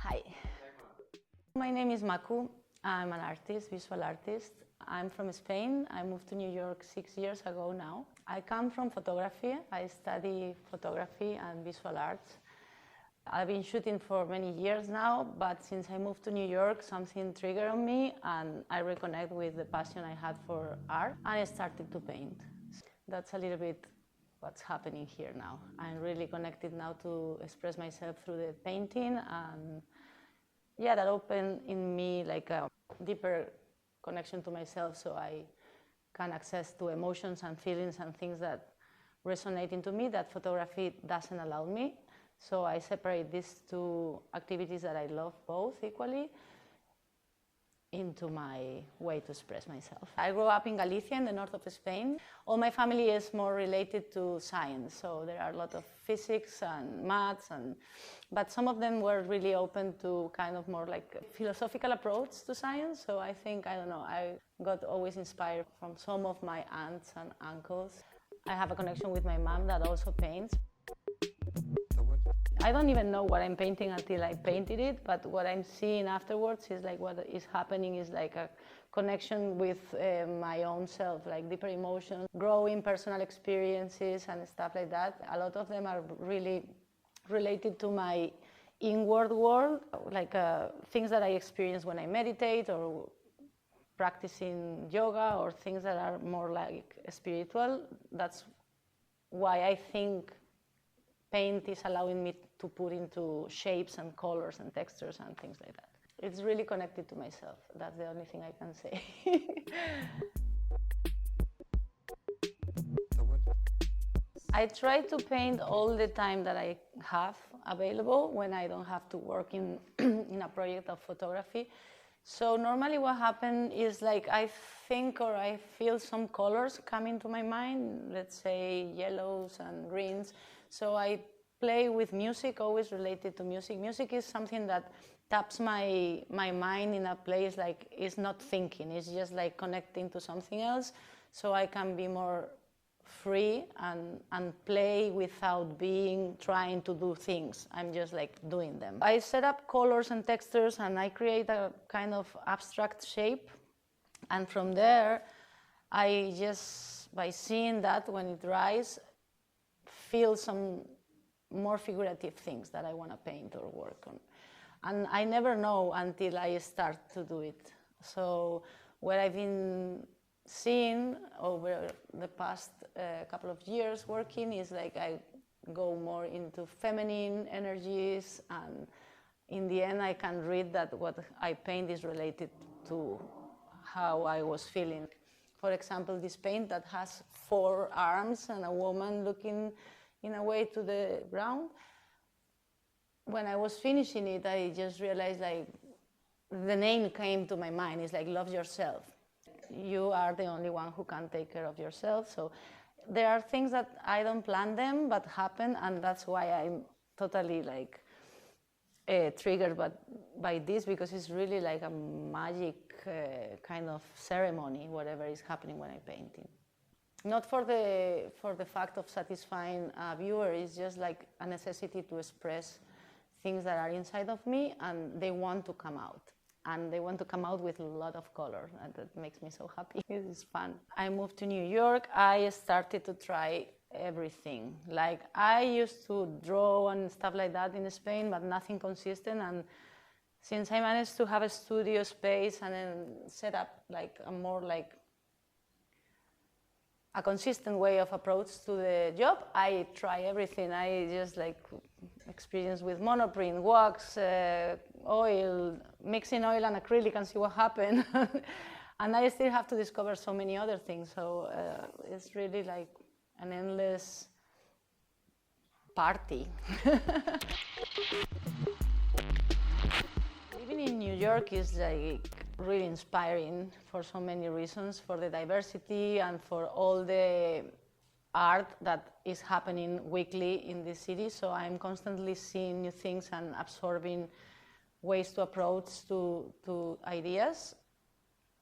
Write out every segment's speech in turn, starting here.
Hi, my name is Maku. I'm an artist, visual artist. I'm from Spain. I moved to New York 6 years ago now. I come from photography. I study photography and visual arts. I've been shooting for many years now, but since I moved to New York, something triggered on me and I reconnect with the passion I had for art and I started to paint. That's a little bit what's happening here now. I'm really connected now to express myself through the painting, and yeah, that opened in me like a deeper connection to myself, so I can access to emotions and feelings and things that resonate into me that photography doesn't allow me. So I separate these two activities that I love both equally into my way to express myself. I grew up in Galicia, in the north of Spain. All my family is more related to science, so there are a lot of physics and maths, but some of them were really open to kind of more like a philosophical approach to science. So I think, I don't know, I got always inspired from some of my aunts and uncles. I have a connection with my mom that also paints. I don't even know what I'm painting until I painted it, but what I'm seeing afterwards is like what is happening is like a connection with my own self, like deeper emotions, growing personal experiences and stuff like that. A lot of them are really related to my inward world, like things that I experience when I meditate or practicing yoga or things that are more like spiritual. That's why I think paint is allowing me to put into shapes and colors and textures and things like that. It's really connected to myself. That's the only thing I can say. I try to paint all the time that I have available when I don't have to work in, in a project of photography. So normally what happens is like I think or I feel some colors coming to my mind, let's say yellows and greens. So I play with music, always related to music. Music is something that taps my mind in a place like it's not thinking, it's just like connecting to something else. So I can be more free and play without trying to do things. I'm just like doing them. I set up colors and textures and I create a kind of abstract shape. And from there, I just, by seeing that when it dries, feel some more figurative things that I want to paint or work on. And I never know until I start to do it. So what I've been seeing over the past couple of years working is like I go more into feminine energies, and in the end I can read that what I paint is related to how I was feeling. For example, this paint that has 4 arms and a woman looking in a way to the ground. When I was finishing it, I just realized like the name came to my mind. It's like love yourself. You are the only one who can take care of yourself. So there are things that I don't plan them but happen, and that's why I'm totally like triggered by this, because it's really like a magic kind of ceremony, whatever is happening when I'm painting. Not for the fact of satisfying a viewer, it's just like a necessity to express things that are inside of me and they want to come out. And they want to come out with a lot of color, and that makes me so happy. It's fun. I moved to New York. I started to try everything. Like I used to draw and stuff like that in Spain, but nothing consistent. And since I managed to have a studio space and then set up like a more like a consistent way of approach to the job, I try everything. I just like experience with monoprint, wax, oil, mixing oil and acrylic and see what happens. And I still have to discover so many other things. So it's really like an endless party. Living in New York is like really inspiring for so many reasons, for the diversity and for all the art that is happening weekly in this city. So I'm constantly seeing new things and absorbing ways to approach to ideas.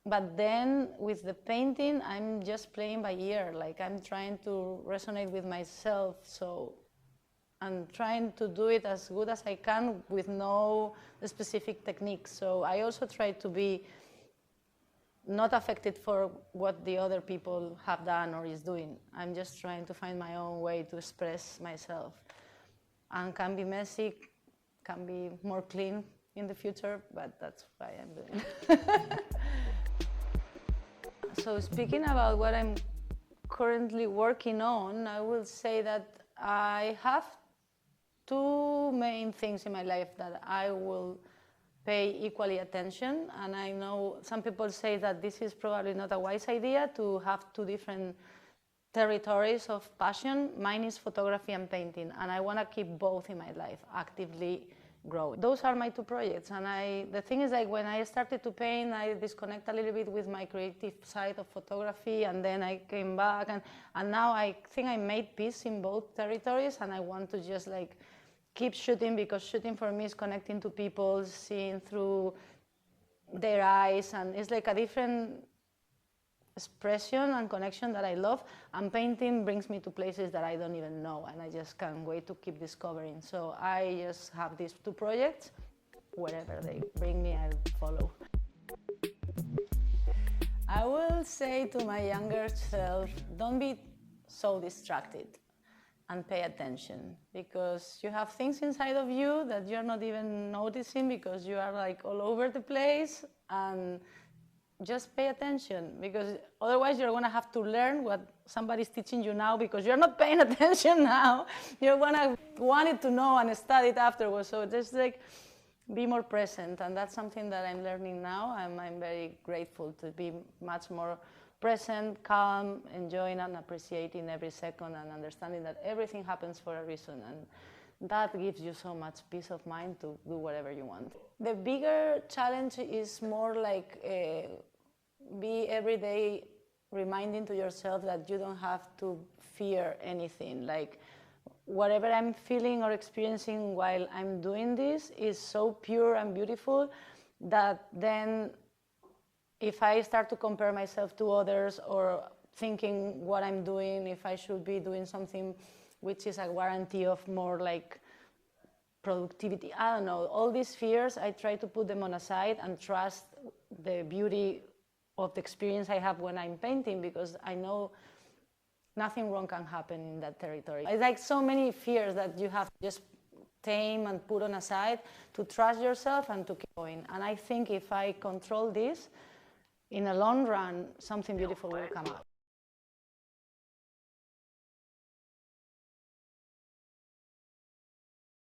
But then with the painting, I'm just playing by ear. Like I'm trying to resonate with myself. So and trying to do it as good as I can with no specific techniques. So I also try to be not affected for what the other people have done or is doing. I'm just trying to find my own way to express myself. And can be messy, can be more clean in the future, but that's why I'm doing it. So speaking about what I'm currently working on, I will say that I have two main things in my life that I will pay equally attention, and I know some people say that this is probably not a wise idea to have two different territories of passion. Mine is photography and painting, and I want to keep both in my life, actively growing. Those are my two projects, and the thing is, like, when I started to paint, I disconnect a little bit with my creative side of photography, and then I came back, and now I think I made peace in both territories, and I want to just like keep shooting, because shooting for me is connecting to people, seeing through their eyes, and it's like a different expression and connection that I love, and painting brings me to places that I don't even know, and I just can't wait to keep discovering. So I just have these two projects. Wherever they bring me, I'll follow. I will say to my younger self, don't be so distracted and pay attention, because you have things inside of you that you're not even noticing because you are like all over the place, and just pay attention, because otherwise you're going to have to learn what somebody's teaching you now because you're not paying attention now. You're going to want it to know and study it afterwards. So just like be more present, and that's something that I'm learning now. I'm very grateful to be much more present, calm, enjoying and appreciating every second, and understanding that everything happens for a reason, and that gives you so much peace of mind to do whatever you want. The bigger challenge is more like be every day reminding to yourself that you don't have to fear anything. Like, whatever I'm feeling or experiencing while I'm doing this is so pure and beautiful that then if I start to compare myself to others, or thinking what I'm doing, if I should be doing something which is a guarantee of more like productivity, I don't know, all these fears, I try to put them on aside and trust the beauty of the experience I have when I'm painting, because I know nothing wrong can happen in that territory. It's like so many fears that you have to just tame and put on aside to trust yourself and to keep going. And I think if I control this, in the long run, something beautiful will come out.